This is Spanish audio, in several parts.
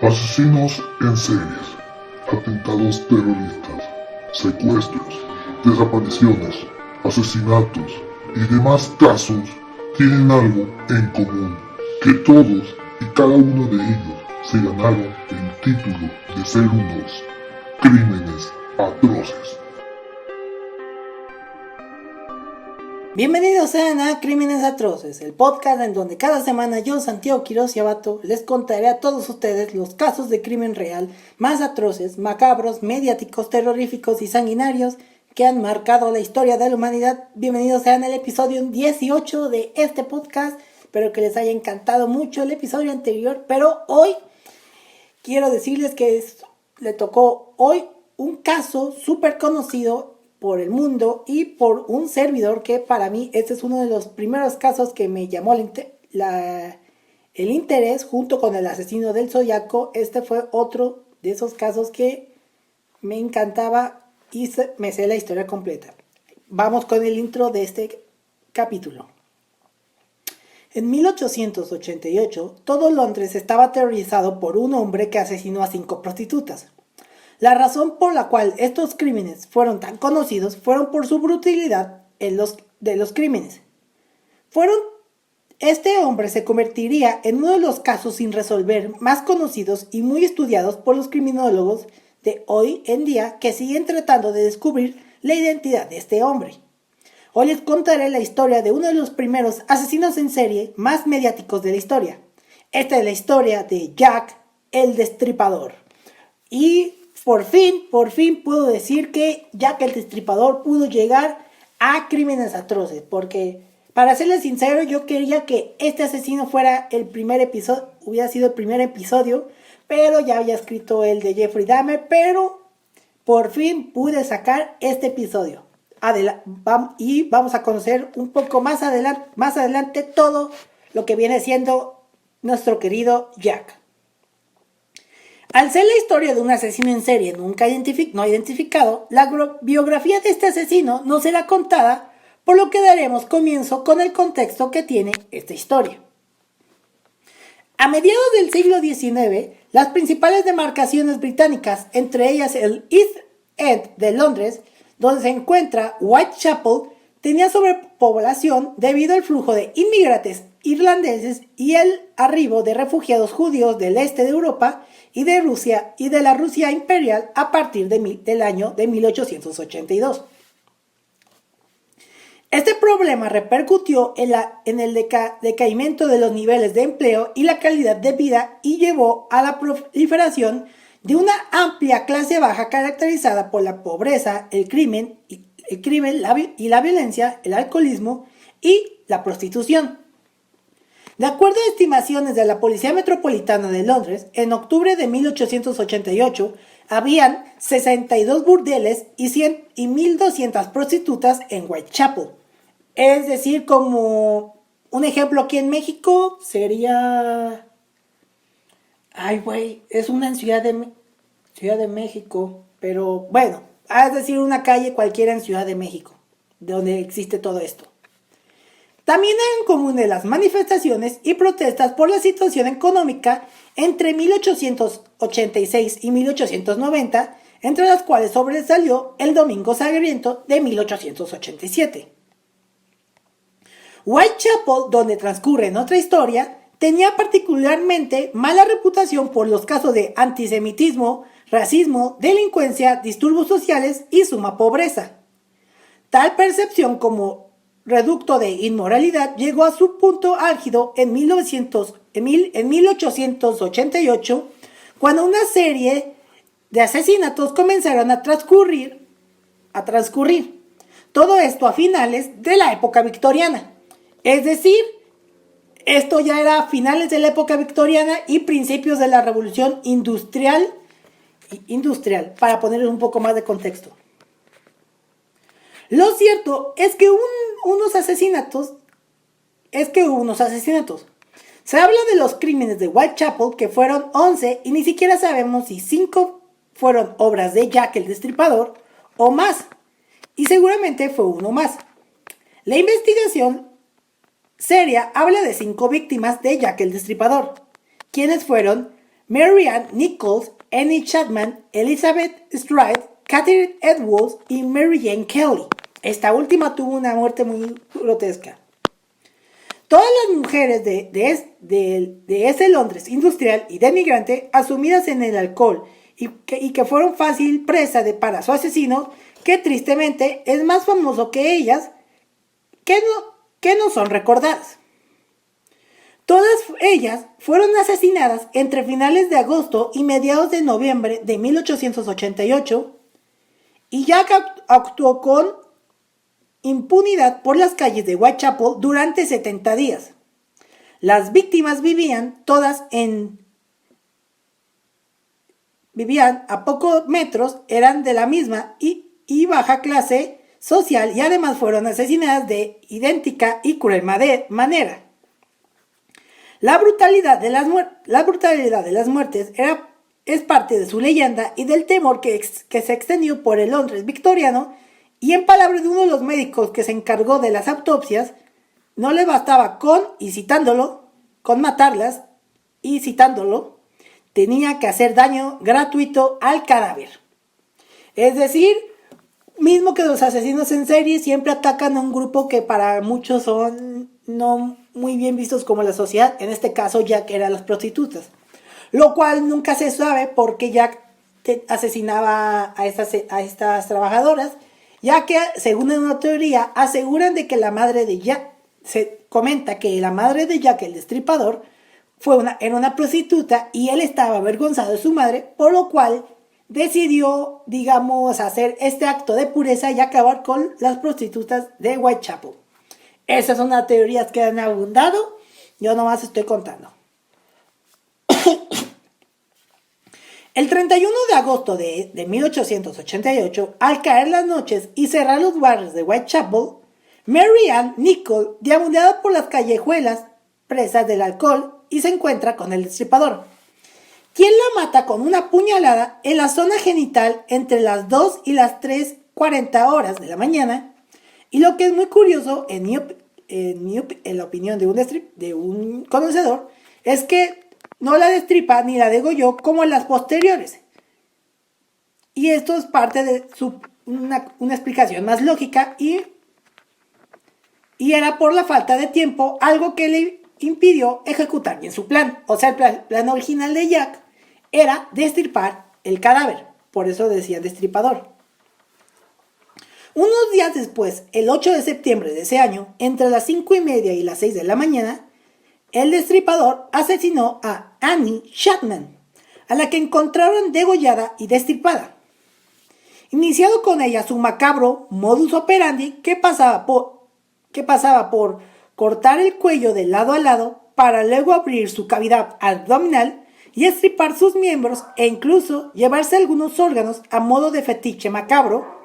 Asesinos en series, atentados terroristas, secuestros, desapariciones, asesinatos y demás casos tienen algo en común, que todos y cada uno de ellos se ganaron el título de ser unos crímenes atroces. Bienvenidos sean a Crímenes Atroces, el podcast en donde cada semana yo, Santiago Quiroz y Abato, les contaré a todos ustedes los casos de crimen real más atroces, macabros, mediáticos, terroríficos y sanguinarios que han marcado la historia de la humanidad. Bienvenidos sean al episodio 18 de este podcast. Espero que les haya encantado mucho el episodio anterior, pero hoy quiero decirles que le tocó hoy un caso súper conocido por el mundo y por un servidor que para mí este es uno de los primeros casos que me llamó el interés junto con el asesino del Zodiaco. Este fue otro de esos casos que me encantaba y me sé la historia completa. Vamos con el intro de este capítulo. En 1888, todo Londres estaba aterrorizado por un hombre que asesinó a 5 prostitutas. La razón por la cual estos crímenes fueron tan conocidos fueron por su brutalidad de los crímenes. Este hombre se convertiría en uno de los casos sin resolver más conocidos y muy estudiados por los criminólogos de hoy en día que siguen tratando de descubrir la identidad de este hombre. Hoy les contaré la historia de uno de los primeros asesinos en serie más mediáticos de la historia. Esta es la historia de Jack el Destripador. Y por fin puedo decir que Jack el Destripador pudo llegar a Crímenes Atroces, porque para serles sincero yo quería que este asesino fuera hubiera sido el primer episodio, pero ya había escrito el de Jeffrey Dahmer, pero por fin pude sacar este episodio. Y vamos a conocer un poco más adelante todo lo que viene siendo nuestro querido Jack. Al ser la historia de un asesino en serie nunca no identificado, la biografía de este asesino no será contada, por lo que daremos comienzo con el contexto que tiene esta historia. A mediados del siglo XIX, las principales demarcaciones británicas, entre ellas el East End de Londres, donde se encuentra Whitechapel, tenía sobrepoblación debido al flujo de inmigrantes irlandeses y el arribo de refugiados judíos del este de Europa y de Rusia y de la Rusia imperial a partir del año de 1882. Este problema repercutió en el decaimiento de los niveles de empleo y la calidad de vida y llevó a la proliferación de una amplia clase baja caracterizada por la pobreza, el crimen y la violencia, el alcoholismo y la prostitución. De acuerdo a estimaciones de la Policía Metropolitana de Londres, en octubre de 1888 habían 62 burdeles y 1.200 prostitutas en Whitechapel. Es decir, como un ejemplo aquí en México sería... es una Ciudad de México, pero bueno, es decir, una calle cualquiera en Ciudad de México, donde existe todo esto. También eran comunes las manifestaciones y protestas por la situación económica entre 1886 y 1890, entre las cuales sobresalió el Domingo Sangriento de 1887. Whitechapel, donde transcurre nuestra historia, tenía particularmente mala reputación por los casos de antisemitismo, racismo, delincuencia, disturbios sociales y suma pobreza. Tal percepción como reducto de inmoralidad llegó a su punto álgido en 1888, cuando una serie de asesinatos comenzaron a transcurrir. Todo esto a finales de la época victoriana. Es decir, esto ya era a finales de la época victoriana y principios de la revolución industrial, para ponerles un poco más de contexto. Lo cierto es que hubo unos asesinatos. Se habla de los crímenes de Whitechapel, que fueron 11, y ni siquiera sabemos si 5 fueron obras de Jack el Destripador o más. Y seguramente fue uno más. La investigación seria habla de 5 víctimas de Jack el Destripador, quienes fueron Mary Ann Nichols, Annie Chapman, Elizabeth Stride, Catherine Edwards y Mary Jane Kelly. Esta última tuvo una muerte muy grotesca. Todas las mujeres de ese Londres industrial y denigrante, asumidas en el alcohol y que fueron fácil presa para su asesino, que tristemente es más famoso que ellas, que no son recordadas. Todas ellas fueron asesinadas entre finales de agosto y mediados de noviembre de 1888, y Jack actuó con impunidad por las calles de Whitechapel durante 70 días. Las víctimas vivían a pocos metros, eran de la misma y baja clase social, y además fueron asesinadas de idéntica y cruel manera. La brutalidad de las muertes es parte de su leyenda y del temor que se extendió por el Londres victoriano, y en palabras de uno de los médicos que se encargó de las autopsias, no le bastaba con matarlas y citándolo, tenía que hacer daño gratuito al cadáver. Es decir, mismo que los asesinos en serie siempre atacan a un grupo que para muchos son no muy bien vistos como la sociedad, en este caso Jack era las prostitutas, lo cual nunca se sabe por qué Jack asesinaba a estas trabajadoras, ya que según una teoría aseguran de que la madre de Jack, se comenta que la madre de Jack el Destripador era una prostituta y él estaba avergonzado de su madre, por lo cual decidió, hacer este acto de pureza y acabar con las prostitutas de Whitechapel. Esas son las teorías que han abundado, yo nomás estoy contando. El 31 de agosto de 1888, al caer las noches y cerrar los barrios de Whitechapel, Mary Ann Nichols, deambulaba por las callejuelas, presas del alcohol, y se encuentra con el destripador, quien la mata con una puñalada en la zona genital entre las 2 y las 3:40 horas de la mañana. Y lo que es muy curioso, en la opinión de un conocedor, es que no la destripa ni la degolló como en las posteriores. Y esto es parte de una explicación más lógica y era por la falta de tiempo, algo que le impidió ejecutar bien su plan. O sea, el plan original de Jack era destripar el cadáver, por eso decían destripador. Unos días después, el 8 de septiembre de ese año, entre las 5:30 y las 6 de la mañana, el destripador asesinó a Annie Chapman, a la que encontraron degollada y destripada. Iniciado con ella su macabro modus operandi que pasaba por cortar el cuello de lado a lado para luego abrir su cavidad abdominal y estripar sus miembros e incluso llevarse algunos órganos a modo de fetiche macabro.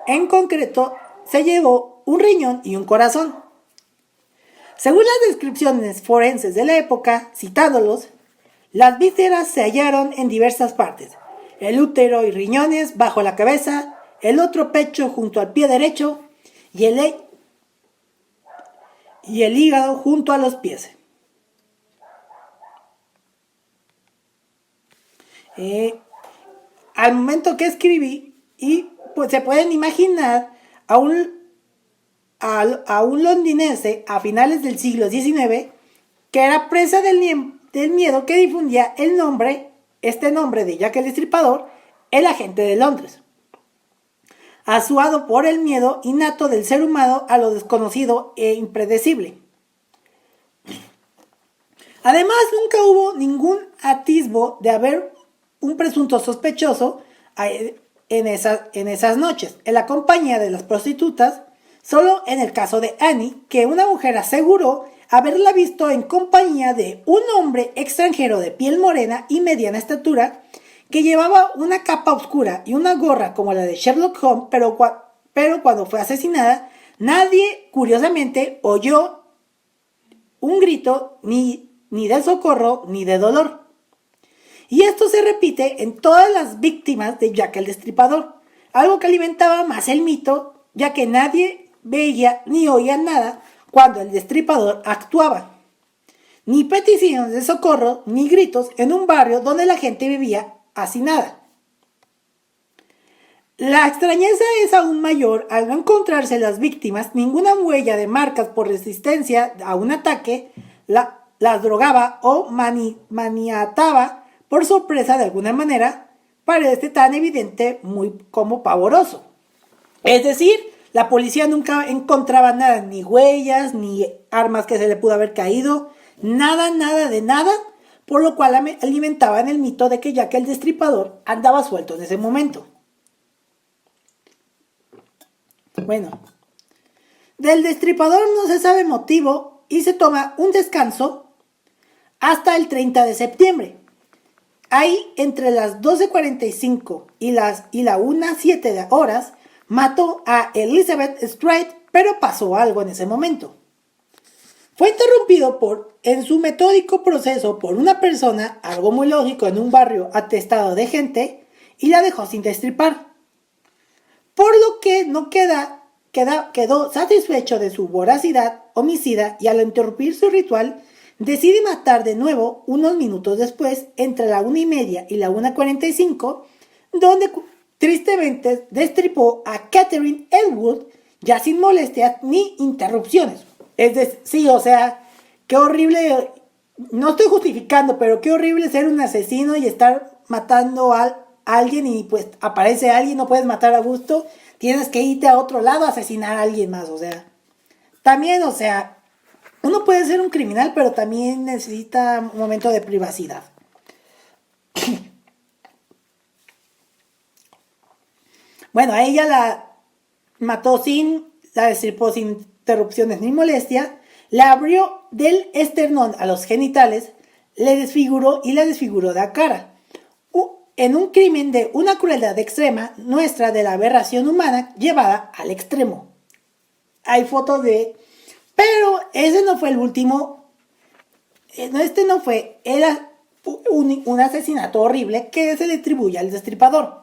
En concreto, se llevó un riñón y un corazón. Según las descripciones forenses de la época, citándolos, las vísceras se hallaron en diversas partes: el útero y riñones bajo la cabeza, el otro pecho junto al pie derecho y el hígado junto a los pies. Al momento que escribí, y pues se pueden imaginar a un londinense a finales del siglo XIX que era presa del miedo que difundía este nombre de Jack el Destripador, el agente de Londres, asuado por el miedo innato del ser humano a lo desconocido e impredecible. Además, nunca hubo ningún atisbo de haber un presunto sospechoso en esas noches, en la compañía de las prostitutas, solo en el caso de Annie, que una mujer aseguró haberla visto en compañía de un hombre extranjero de piel morena y mediana estatura, que llevaba una capa oscura y una gorra como la de Sherlock Holmes, pero cuando fue asesinada, nadie, curiosamente, oyó un grito ni de socorro ni de dolor. Y esto se repite en todas las víctimas de Jack el Destripador, algo que alimentaba más el mito, ya que nadie veía ni oía nada cuando el destripador actuaba. ni peticiones de socorro, ni gritos en un barrio donde la gente vivía hacinada. La extrañeza es aún mayor al no encontrarse las víctimas ninguna huella de marcas por resistencia a un ataque, las drogaba o maniataba por sorpresa de alguna manera, parece tan evidente muy como pavoroso. Es decir, la policía nunca encontraba nada, ni huellas, ni armas que se le pudo haber caído, nada de nada, por lo cual alimentaban el mito de que Jack el Destripador andaba suelto en ese momento. Bueno, del Destripador no se sabe motivo y se toma un descanso hasta el 30 de septiembre. Ahí, entre las 12:45 y la 1:07 horas, mató a Elizabeth Stride, pero pasó algo en ese momento. Fue interrumpido en su metódico proceso por una persona, algo muy lógico en un barrio atestado de gente, y la dejó sin destripar. Por lo que no quedó satisfecho de su voracidad homicida y al interrumpir su ritual, decide matar de nuevo unos minutos después, entre la 1:30 y la 1:45, donde tristemente destripó a Catherine Elwood, ya sin molestias ni interrupciones. Es decir, sí, o sea, qué horrible, no estoy justificando, pero qué horrible ser un asesino y estar matando a alguien y pues aparece alguien, no puedes matar a gusto, tienes que irte a otro lado a asesinar a alguien más, o sea. También, o sea, uno puede ser un criminal, pero también necesita un momento de privacidad. Bueno, a ella la mató la destripó sin interrupciones ni molestia, la abrió del esternón a los genitales, le desfiguró y la desfiguró de la cara. En un crimen de una crueldad extrema, muestra de la aberración humana llevada al extremo. Hay fotos de... Pero ese no fue el último... Este no fue un asesinato horrible que se le atribuye al Destripador.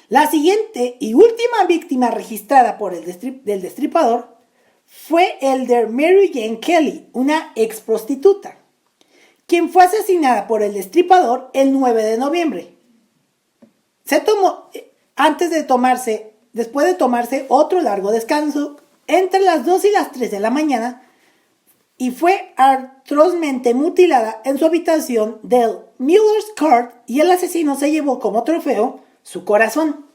La siguiente y última víctima registrada por del Destripador fue el de Mary Jane Kelly, una ex prostituta, quien fue asesinada por el Destripador el 9 de noviembre. Se tomó, después de tomarse otro largo descanso, entre las 2 y las 3 de la mañana, y fue atrozmente mutilada en su habitación del Miller's Court, y el asesino se llevó como trofeo su corazón.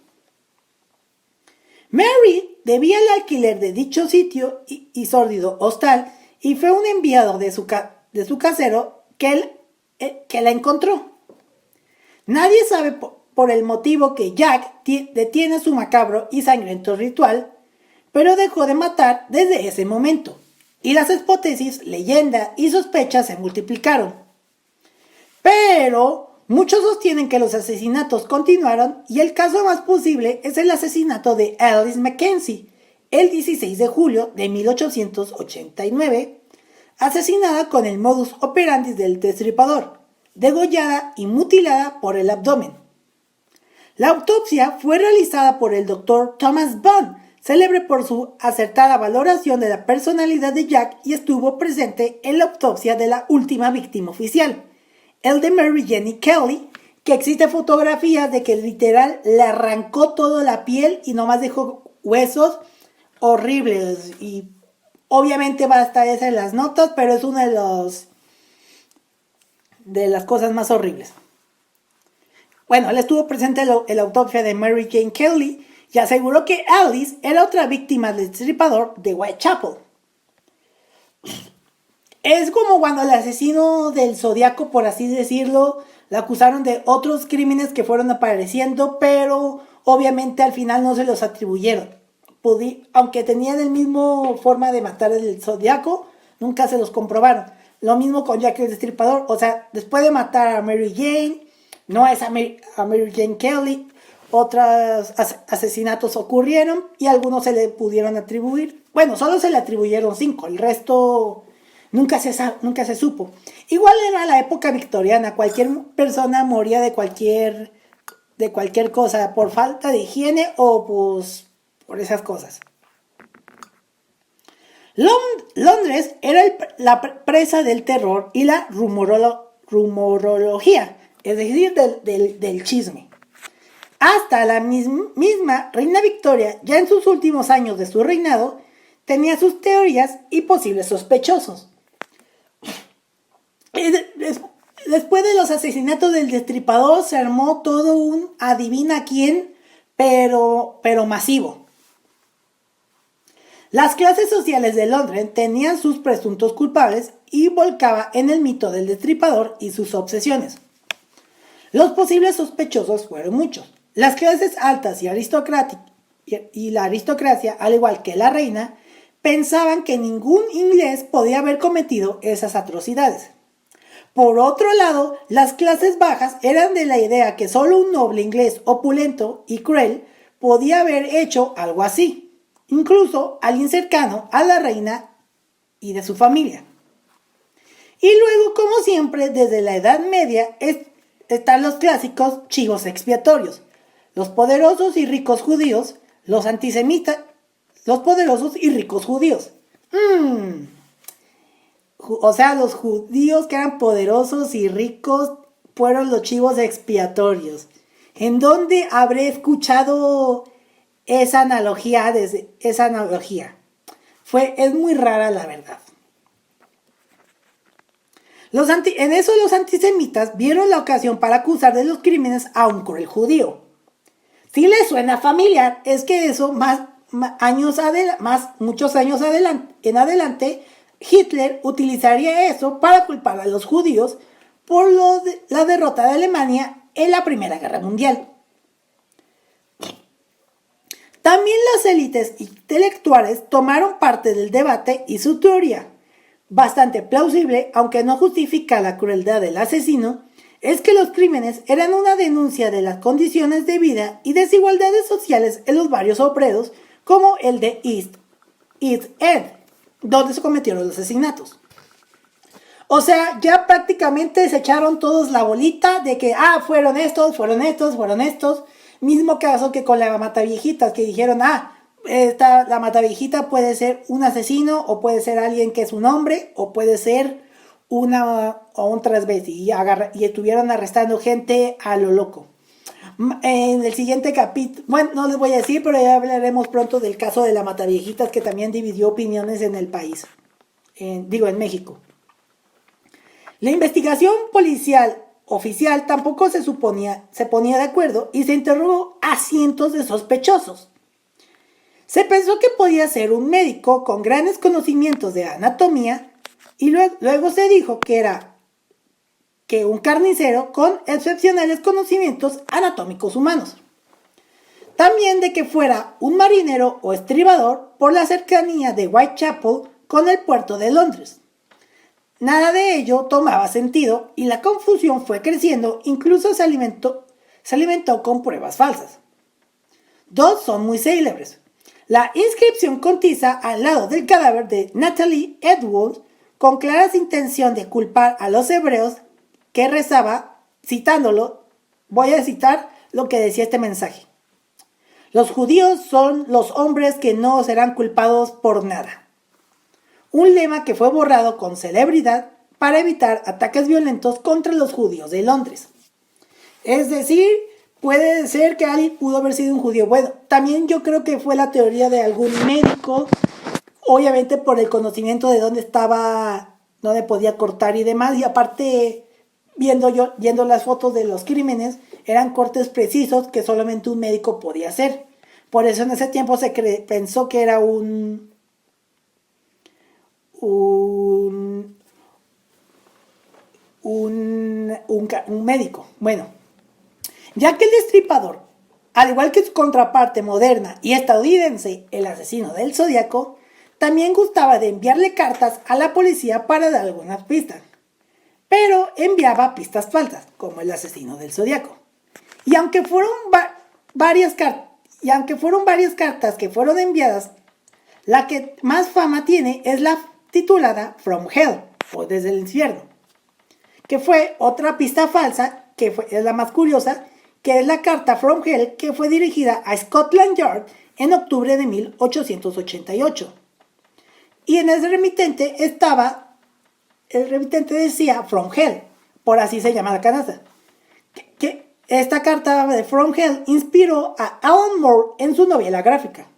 Mary debía el alquiler de dicho sitio y sórdido hostal, y fue un enviado de su casero que la encontró. Nadie sabe por el motivo que Jack detiene su macabro y sangriento ritual, pero dejó de matar desde ese momento, y las hipótesis, leyendas y sospechas se multiplicaron. Pero muchos sostienen que los asesinatos continuaron, y el caso más posible es el asesinato de Alice Mackenzie, el 16 de julio de 1889, asesinada con el modus operandi del Destripador, degollada y mutilada por el abdomen. La autopsia fue realizada por el Dr. Thomas Bond, célebre por su acertada valoración de la personalidad de Jack, y estuvo presente en la autopsia de la última víctima oficial, el de Mary Jane Kelly, que existe fotografías de que literal le arrancó toda la piel y nomás dejó huesos horribles, y obviamente va a estar esa en las notas, pero es una de las cosas más horribles. Bueno, él estuvo presente en la autopsia de Mary Jane Kelly y aseguró que Alice era otra víctima del Destripador de Whitechapel. Es como cuando el asesino del Zodiaco, por así decirlo, la acusaron de otros crímenes que fueron apareciendo, pero obviamente al final no se los atribuyeron. Aunque tenían el mismo forma de matar el Zodiaco, nunca se los comprobaron. Lo mismo con Jack el Destripador, o sea, después de matar a Mary Jane, no es a Mary Jane Kelly, otros asesinatos ocurrieron y algunos se le pudieron atribuir. Bueno, solo se le atribuyeron 5, el resto nunca se supo. Igual era la época victoriana, cualquier persona moría de cualquier cosa, por falta de higiene o pues por esas cosas. Londres era la presa del terror y la rumorología, es decir, del chisme. Hasta la misma reina Victoria, ya en sus últimos años de su reinado, tenía sus teorías y posibles sospechosos. Después de los asesinatos del Destripador se armó todo un adivina quién, pero masivo. Las clases sociales de Londres tenían sus presuntos culpables y volcaba en el mito del Destripador y sus obsesiones. Los posibles sospechosos fueron muchos. Las clases altas y la aristocracia, al igual que la reina, pensaban que ningún inglés podía haber cometido esas atrocidades. Por otro lado, las clases bajas eran de la idea que solo un noble inglés opulento y cruel podía haber hecho algo así. Incluso alguien cercano a la reina y de su familia. Y luego, como siempre, desde la Edad Media están los clásicos chivos expiatorios, los poderosos y ricos judíos, los antisemitas, los poderosos y ricos judíos. O sea, los judíos que eran poderosos y ricos fueron los chivos expiatorios. ¿En dónde habré escuchado esa analogía? Es muy rara, la verdad. En eso los antisemitas vieron la ocasión para acusar de los crímenes a un cruel judío. Si les suena familiar, es que eso muchos años en adelante, Hitler utilizaría eso para culpar a los judíos por la derrota de Alemania en la Primera Guerra Mundial. También las élites intelectuales tomaron parte del debate y su teoría, bastante plausible, aunque no justifica la crueldad del asesino, es que los crímenes eran una denuncia de las condiciones de vida y desigualdades sociales en los barrios obreros, como el de East End, donde se cometieron los asesinatos. O sea, ya prácticamente se echaron todos la bolita de que, fueron estos. Mismo caso que con la Mataviejitas, que dijeron, la Mataviejita puede ser un asesino, o puede ser alguien que es un hombre, o puede ser un transvesti, y estuvieron arrestando gente a lo loco. En el siguiente capítulo, bueno, no les voy a decir, pero ya hablaremos pronto del caso de la Mataviejitas, que también dividió opiniones en el país, en México. La investigación policial oficial tampoco se ponía de acuerdo y se interrogó a cientos de sospechosos. Se pensó que podía ser un médico con grandes conocimientos de anatomía y luego se dijo que era un carnicero con excepcionales conocimientos anatómicos humanos. También de que fuera un marinero o estribador por la cercanía de Whitechapel con el puerto de Londres. Nada de ello tomaba sentido y la confusión fue creciendo, incluso se alimentó con pruebas falsas. Dos son muy célebres. La inscripción con tiza al lado del cadáver de Natalie Edwards, con claras intención de culpar a los hebreos, que rezaba, citándolo, voy a citar lo que decía este mensaje. Los judíos son los hombres que no serán culpados por nada. Un lema que fue borrado con celebridad para evitar ataques violentos contra los judíos de Londres. Es decir, puede ser que alguien pudo haber sido un judío. Bueno, también yo creo que fue la teoría de algún médico, obviamente por el conocimiento de dónde podía cortar y demás, y aparte, viendo las fotos de los crímenes, eran cortes precisos que solamente un médico podía hacer. Por eso en ese tiempo se pensó que era un médico. Bueno, ya que el Destripador, al igual que su contraparte moderna y estadounidense, el asesino del Zodíaco, también gustaba de enviarle cartas a la policía para dar algunas pistas, pero enviaba pistas falsas, como el asesino del Zodíaco. Y aunque fueron varias cartas que fueron enviadas, la que más fama tiene es la titulada From Hell, o Desde el Infierno, que fue otra pista falsa, es la más curiosa, que es la carta From Hell, que fue dirigida a Scotland Yard en octubre de 1888. Y en el remitente decía From Hell, por así se llama la canasta. Que esta carta de From Hell inspiró a Alan Moore en su novela gráfica.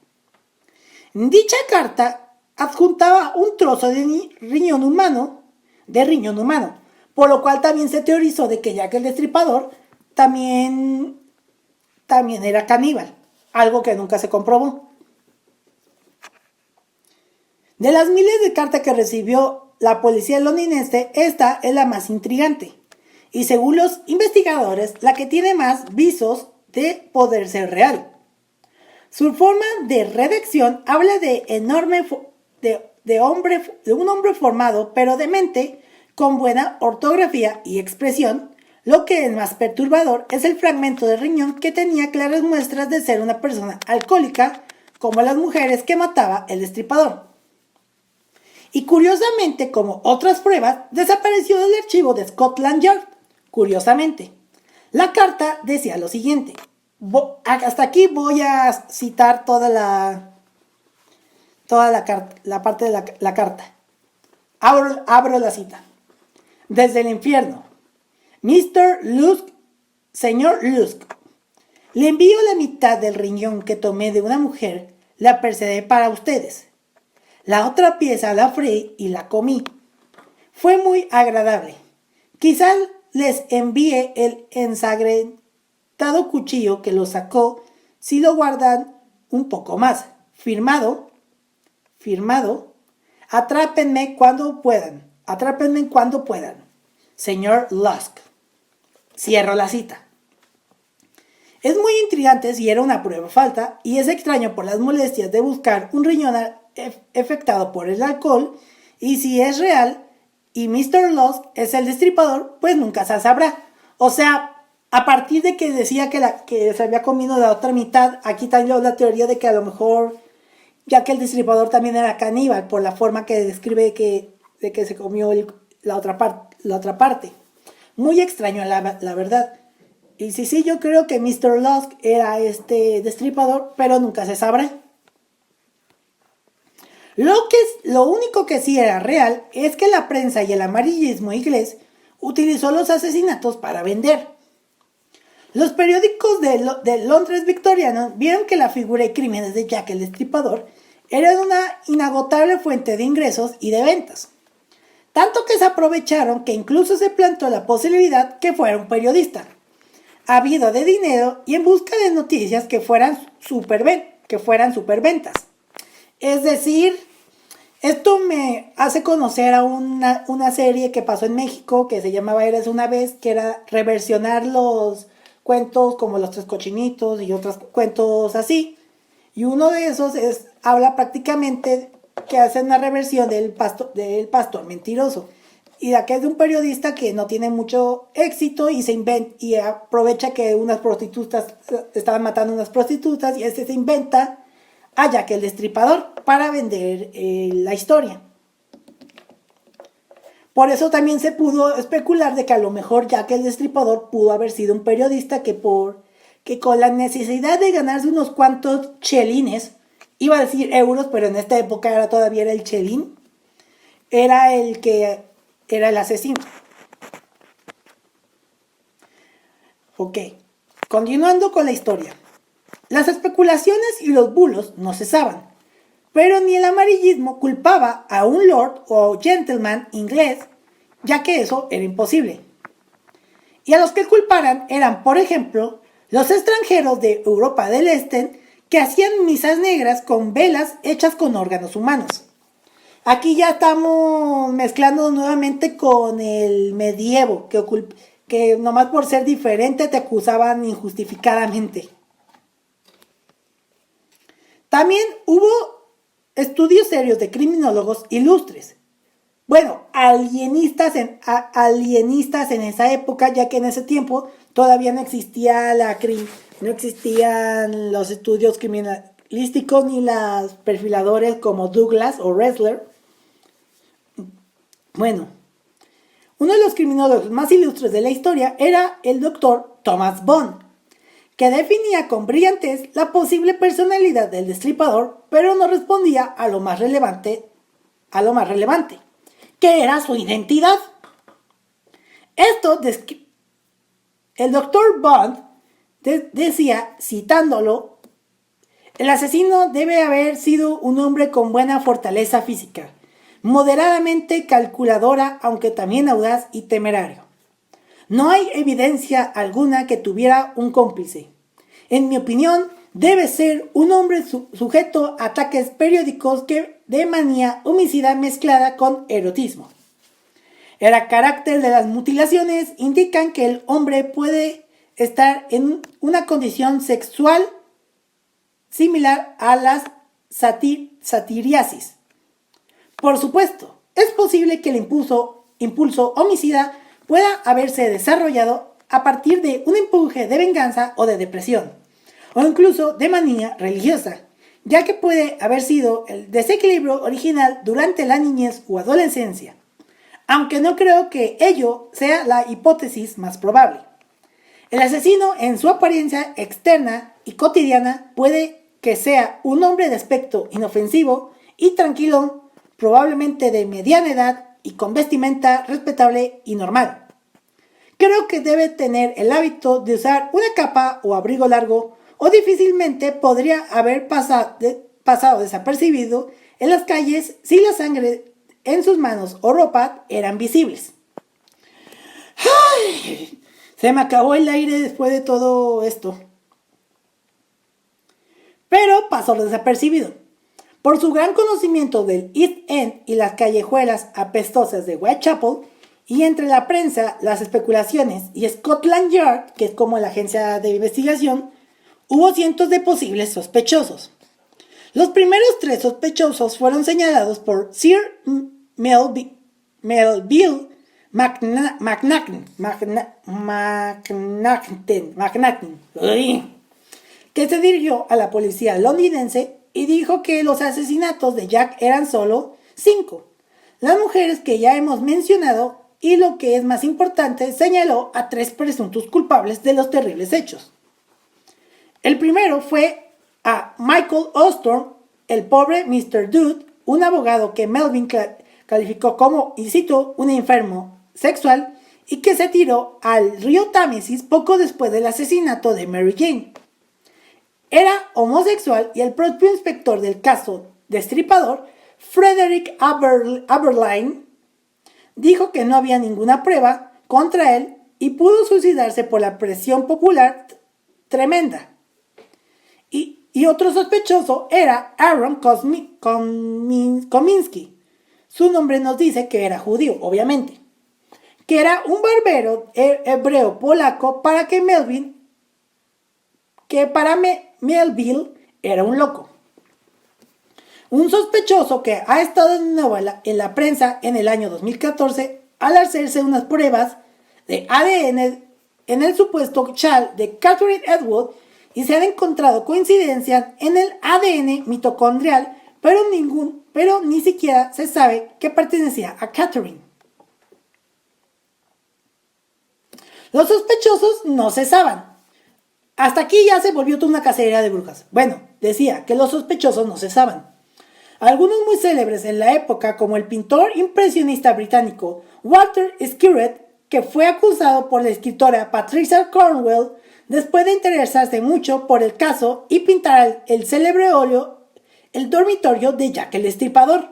Dicha carta adjuntaba un trozo de riñón humano, por lo cual también se teorizó de que Jack el Destripador también era caníbal, algo que nunca se comprobó. De las miles de cartas que recibió la policía londinense, esta es la más intrigante, y según los investigadores, la que tiene más visos de poder ser real. Su forma de redacción habla de un hombre formado, pero de mente, con buena ortografía y expresión. Lo que es más perturbador es el fragmento de riñón que tenía claras muestras de ser una persona alcohólica, como las mujeres que mataba el destripador. Y curiosamente, como otras pruebas, desapareció del archivo de Scotland Yard. Curiosamente, la carta decía lo siguiente. Hasta aquí voy a citar toda la parte de la carta. Abro la cita. Desde el infierno. Mr. Lusk, señor Lusk, le envío la mitad del riñón que tomé de una mujer, la preservé para ustedes. La otra pieza la freí y la comí. Fue muy agradable. Quizás les envíe el ensangrentado cuchillo que lo sacó si lo guardan un poco más. Firmado. Atrápenme cuando puedan. Señor Lusk. Cierro la cita. Es muy intrigante si era una prueba falsa y es extraño por las molestias de buscar un riñón afectado por el alcohol, y si es real y Mr. Lusk es el destripador, pues nunca se sabrá. O sea, a partir de que decía que se había comido la otra mitad, aquí también la teoría de que a lo mejor, ya que el destripador también era caníbal, por la forma que describe de que se comió la otra parte. Muy extraño, la verdad. Y sí, yo creo que Mr. Lusk era este destripador, pero nunca se sabrá. Lo único que sí era real es que la prensa y el amarillismo inglés utilizó los asesinatos para vender. Los periódicos de Londres victorianos vieron que la figura y crímenes de Jack el Destripador eran una inagotable fuente de ingresos y de ventas. Tanto que se aprovecharon que incluso se planteó la posibilidad que fuera un periodista, ávido de dinero y en busca de noticias que fueran superventas. Es decir, esto me hace conocer a una serie que pasó en México que se llamaba Eres una vez, que era reversionar los cuentos como Los Tres Cochinitos y otros cuentos así. Y uno de esos habla prácticamente que hace una reversión del pastor mentiroso. Y de que es de un periodista que no tiene mucho éxito y y aprovecha que unas prostitutas estaban matando unas prostitutas y se inventa a Jack el Destripador para vender la historia. Por eso también se pudo especular de que a lo mejor Jack el Destripador pudo haber sido un periodista que con la necesidad de ganarse unos cuantos chelines, iba a decir euros, pero en esta época todavía era el chelín, era el asesino. Ok, continuando con la historia. Las especulaciones y los bulos no cesaban, pero ni el amarillismo culpaba a un lord o gentleman inglés, ya que eso era imposible. Y a los que culparan eran, por ejemplo, los extranjeros de Europa del Este que hacían misas negras con velas hechas con órganos humanos. Aquí ya estamos mezclando nuevamente con el medievo, que nomás por ser diferente te acusaban injustificadamente. También hubo estudios serios de criminólogos ilustres. Bueno, alienistas en esa época, ya que en ese tiempo todavía no existían los estudios criminalísticos ni los perfiladores como Douglas o Ressler. Bueno, uno de los criminólogos más ilustres de la historia era el doctor Thomas Bond, que definía con brillantez la posible personalidad del destripador, pero no respondía a lo más relevante a lo más relevante, que era su identidad. El doctor Bond decía, citándolo, el asesino debe haber sido un hombre con buena fortaleza física, moderadamente calculadora, aunque también audaz y temerario. No hay evidencia alguna que tuviera un cómplice. En mi opinión, debe ser un hombre sujeto a ataques periódicos de manía homicida mezclada con erotismo. El carácter de las mutilaciones indican que el hombre puede estar en una condición sexual similar a la satiriasis. Por supuesto, es posible que el impulso homicida pueda haberse desarrollado a partir de un empuje de venganza o de depresión, o incluso de manía religiosa, ya que puede haber sido el desequilibrio original durante la niñez o adolescencia, aunque no creo que ello sea la hipótesis más probable. El asesino, en su apariencia externa y cotidiana, puede que sea un hombre de aspecto inofensivo y tranquilo, probablemente de mediana edad y con vestimenta respetable y normal. Creo que debe tener el hábito de usar una capa o abrigo largo, o difícilmente podría haber pasado desapercibido en las calles si la sangre en sus manos o ropa eran visibles. ¡Ay! Se me acabó el aire después de todo esto. Pero pasó desapercibido. Por su gran conocimiento del East End y las callejuelas apestosas de Whitechapel, y entre la prensa, las especulaciones y Scotland Yard, que es como la agencia de investigación, hubo cientos de posibles sospechosos. Los primeros 3 sospechosos fueron señalados por Sir Melville McNaughton, que se dirigió a la policía londinense y dijo que los asesinatos de Jack eran solo 5. Las mujeres que ya hemos mencionado, y lo que es más importante, señaló a 3 presuntos culpables de los terribles hechos. El primero fue a Michael Osborne, el pobre Mr. Dude, un abogado que Melvin calificó como, y cito, un enfermo sexual y que se tiró al río Támesis poco después del asesinato de Mary Jane. Era homosexual y el propio inspector del caso destripador, Frederick Aberline, dijo que no había ninguna prueba contra él y pudo suicidarse por la presión popular tremenda. Y otro sospechoso era Aaron Kominsky. Su nombre nos dice que era judío, obviamente. Que era un barbero hebreo polaco para Melville era un loco. Un sospechoso que ha estado de nuevo en la prensa en el año 2014 al hacerse unas pruebas de ADN en el supuesto chal de Catherine Atwood y se han encontrado coincidencias en el ADN mitocondrial, pero ni siquiera se sabe que pertenecía a Catherine. Los sospechosos no cesaban. Hasta aquí ya se volvió toda una cacería de brujas. Bueno, decía que los sospechosos no cesaban. Algunos muy célebres en la época, como el pintor impresionista británico Walter Skirret, que fue acusado por la escritora Patricia Cornwell después de interesarse mucho por el caso y pintar el célebre óleo El dormitorio de Jack el Destripador.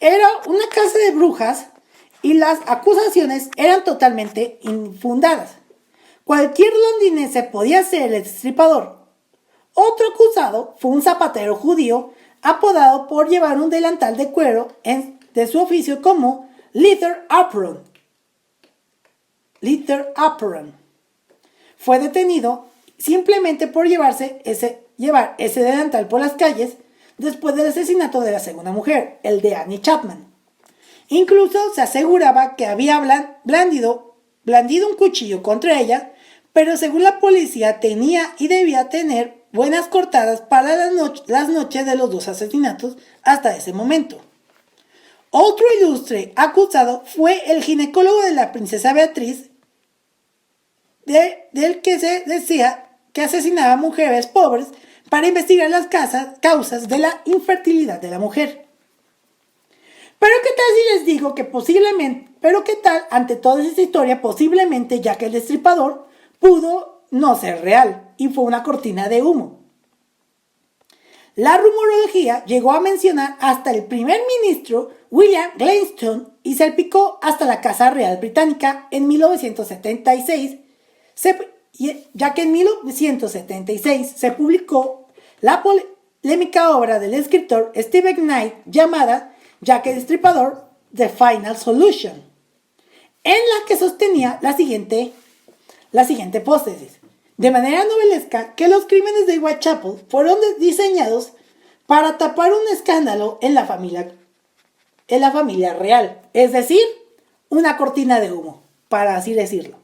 Era una casa de brujas y las acusaciones eran totalmente infundadas. Cualquier londinense podía ser el destripador. Otro acusado fue un zapatero judío apodado por llevar un delantal de cuero de su oficio como Leather Apron. Fue detenido simplemente por llevar ese delantal por las calles después del asesinato de la segunda mujer, el de Annie Chapman. Incluso se aseguraba que había blandido un cuchillo contra ella, pero según la policía tenía y debía tener buenas cortadas para las noches de los 2 asesinatos hasta ese momento. Otro ilustre acusado fue el ginecólogo de la princesa Beatriz, del que se decía que asesinaba mujeres pobres para investigar las causas de la infertilidad de la mujer. Pero qué tal si les digo que posiblemente, pero qué tal ante toda esta historia, posiblemente Jack el Destripador pudo no ser real y fue una cortina de humo. La rumorología llegó a mencionar hasta el primer ministro William Gladstone y salpicó hasta la Casa Real Británica en 1976, ya que en 1976 se publicó la polémica obra del escritor Stephen Knight llamada Jack el Destripador, The Final Solution, en la que sostenía la siguiente hipótesis. De manera novelesca, que los crímenes de Whitechapel fueron diseñados para tapar un escándalo en la familia real, es decir, una cortina de humo, para así decirlo.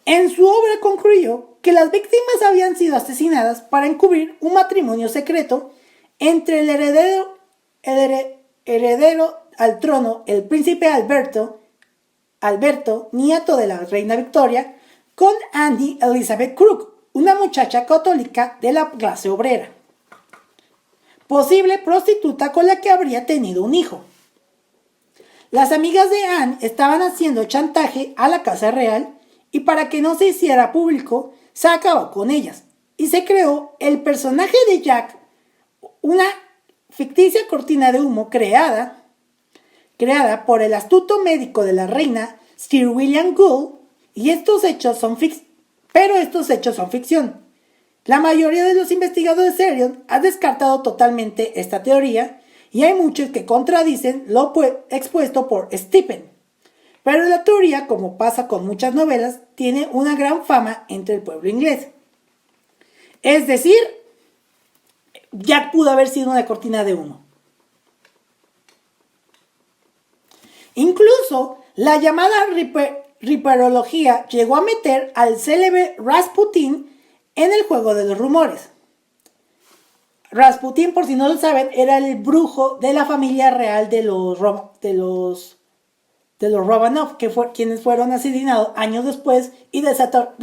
En su obra concluyó que las víctimas habían sido asesinadas para encubrir un matrimonio secreto entre el heredero al trono, el príncipe Alberto, nieto de la reina Victoria, con Annie Elizabeth Crook, una muchacha católica de la clase obrera, posible prostituta con la que habría tenido un hijo. Las amigas de Anne estaban haciendo chantaje a la Casa Real y para que no se hiciera público, se acabó con ellas y se creó el personaje de Jack, una ficticia cortina de humo creada por el astuto médico de la reina Sir William Gould. Y estos hechos son ficción. La mayoría de los investigadores serios han descartado totalmente esta teoría y hay muchos que contradicen lo expuesto por Stephen. Pero la teoría, como pasa con muchas novelas, tiene una gran fama entre el pueblo inglés. Es decir, Jack pudo haber sido una cortina de humo. Incluso la llamada Ripperología llegó a meter al célebre Rasputin en el juego de los rumores. Rasputin, por si no lo saben, era el brujo de la familia real de los Romanov, quienes fueron asesinados años después y desató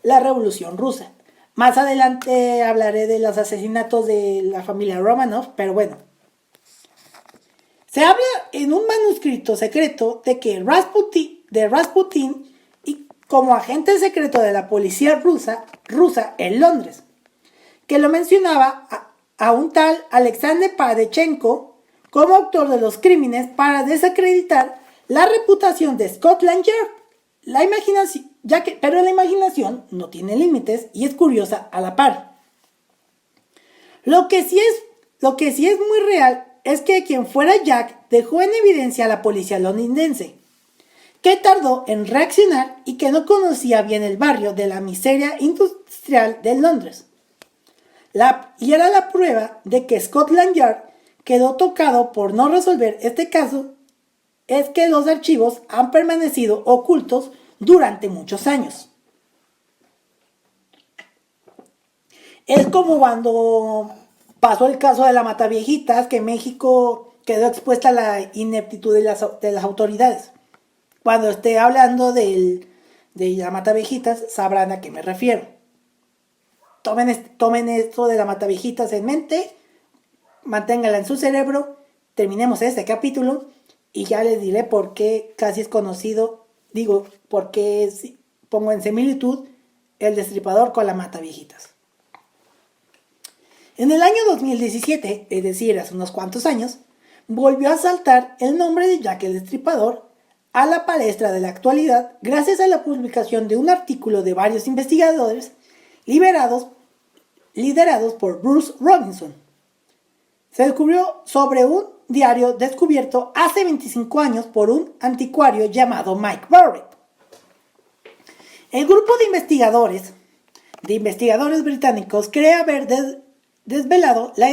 la Revolución Rusa. Más adelante hablaré de los asesinatos de la familia Romanov, pero bueno. Se habla en un manuscrito secreto de que Rasputin y como agente secreto de la policía rusa en Londres, que lo mencionaba a un tal Alexander Padechenko como autor de los crímenes para desacreditar la reputación de Scotland Yard. Pero la imaginación no tiene límites y es curiosa a la par. Lo que sí es muy real es que quien fuera Jack dejó en evidencia a la policía londinense, que tardó en reaccionar y que no conocía bien el barrio de la miseria industrial de Londres. Y era la prueba de que Scotland Yard quedó tocado por no resolver este caso, es que los archivos han permanecido ocultos durante muchos años. Es como cuando pasó el caso de la Mataviejitas, que México quedó expuesta a la ineptitud de las autoridades. Cuando esté hablando de la Mataviejitas, sabrán a qué me refiero. Tomen esto de la Mataviejitas en mente, manténganla en su cerebro, terminemos este capítulo y ya les diré por qué casi es conocido, por qué pongo en similitud el Destripador con la Mataviejitas. En el año 2017, es decir, hace unos cuantos años, volvió a saltar el nombre de Jack el Destripador a la palestra de la actualidad gracias a la publicación de un artículo de varios investigadores liderados por Bruce Robinson. Se descubrió sobre un diario descubierto hace 25 años por un anticuario llamado Mike Barrett. El grupo de investigadores británicos cree haber desvelado la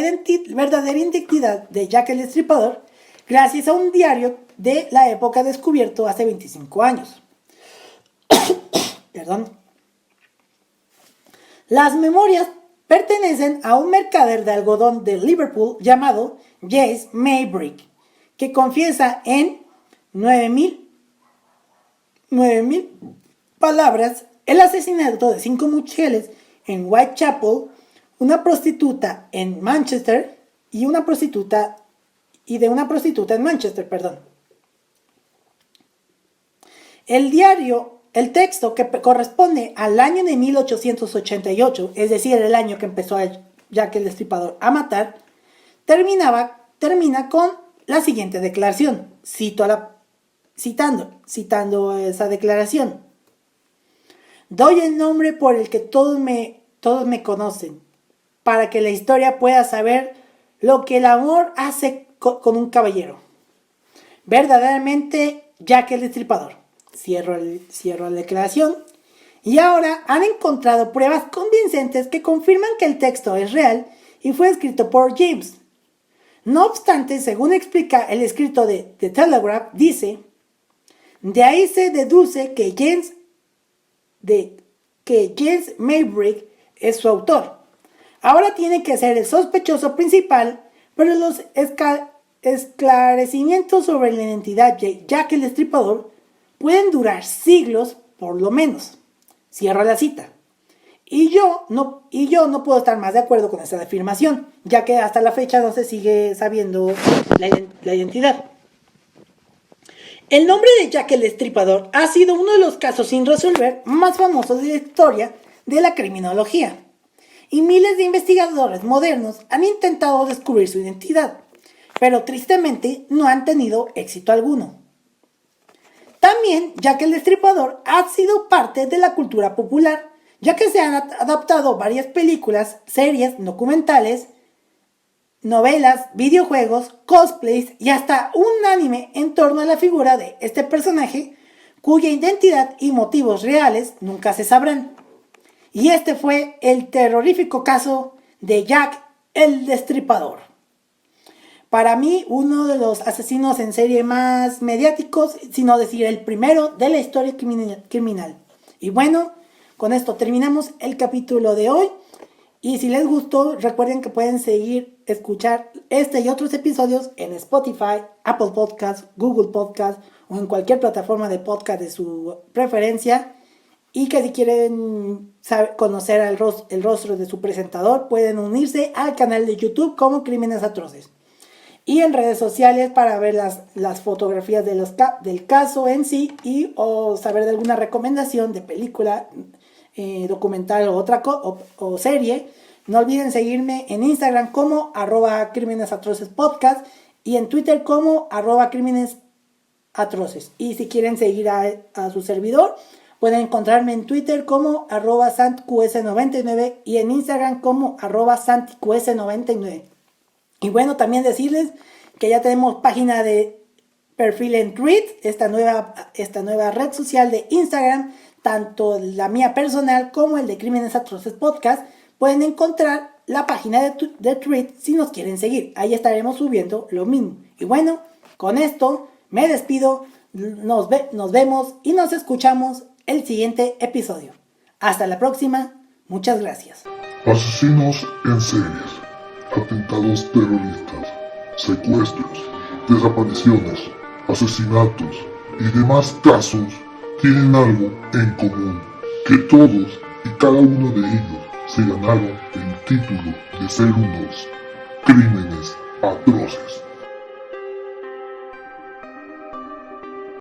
verdadera identidad de Jack el Destripador gracias a un diario de la época descubierto hace 25 años. Perdón. Las memorias pertenecen a un mercader de algodón de Liverpool llamado James Maybrick, que confiesa en 9.000 palabras el asesinato de 5 mujeres en Whitechapel, una prostituta en Manchester y de una prostituta en Manchester, perdón. El texto que corresponde al año de 1888, es decir, el año que empezó Jack el Destripador a matar, termina con la siguiente declaración. Citando esa declaración. Doy el nombre por el que todos me conocen, para que la historia pueda saber lo que el amor hace con un caballero. Verdaderamente, Jack el Destripador. Cierro la declaración. Y ahora han encontrado pruebas convincentes que confirman que el texto es real y fue escrito por James. No obstante, según explica el escrito de The Telegraph, dice: de ahí se deduce que James Maybrick es su autor. Ahora tiene que ser el sospechoso principal, pero los esclarecimientos sobre la identidad de Jack el Destripador pueden durar siglos por lo menos. Cierro la cita. Y yo no puedo estar más de acuerdo con esta afirmación, ya que hasta la fecha no se sigue sabiendo la identidad. El nombre de Jack el Destripador ha sido uno de los casos sin resolver más famosos de la historia de la criminología, y miles de investigadores modernos han intentado descubrir su identidad, pero tristemente no han tenido éxito alguno. También Jack el Destripador ha sido parte de la cultura popular, ya que se han adaptado varias películas, series, documentales, novelas, videojuegos, cosplays y hasta un anime en torno a la figura de este personaje, cuya identidad y motivos reales nunca se sabrán. Y este fue el terrorífico caso de Jack el Destripador. Para mí, uno de los asesinos en serie más mediáticos, si no decir el primero de la historia criminal. Y bueno, con esto terminamos el capítulo de hoy. Y si les gustó, recuerden que pueden escuchar este y otros episodios en Spotify, Apple Podcasts, Google Podcasts o en cualquier plataforma de podcast de su preferencia. Y que si quieren conocer el rostro de su presentador, pueden unirse al canal de YouTube como Crímenes Atroces. Y en redes sociales para ver las fotografías del caso en sí o saber de alguna recomendación de película, documental o serie. No olviden seguirme en Instagram como @crímenesatrocespodcast y en Twitter como @crímenesatroces. Y si quieren seguir a su servidor, pueden encontrarme en Twitter como @santqs99 y en Instagram como @santiqs99. Y bueno, también decirles que ya tenemos página de perfil en Threads, esta nueva red social de Instagram, tanto la mía personal como el de Crímenes Atroces Podcast. Pueden encontrar la página de Threads si nos quieren seguir. Ahí estaremos subiendo lo mismo. Y bueno, con esto me despido. Nos vemos y nos escuchamos el siguiente episodio. Hasta la próxima. Muchas gracias. Asesinos en series, atentados terroristas, secuestros, desapariciones, asesinatos y demás casos tienen algo en común, que todos y cada uno de ellos se ganaron el título de ser unos crímenes atroces.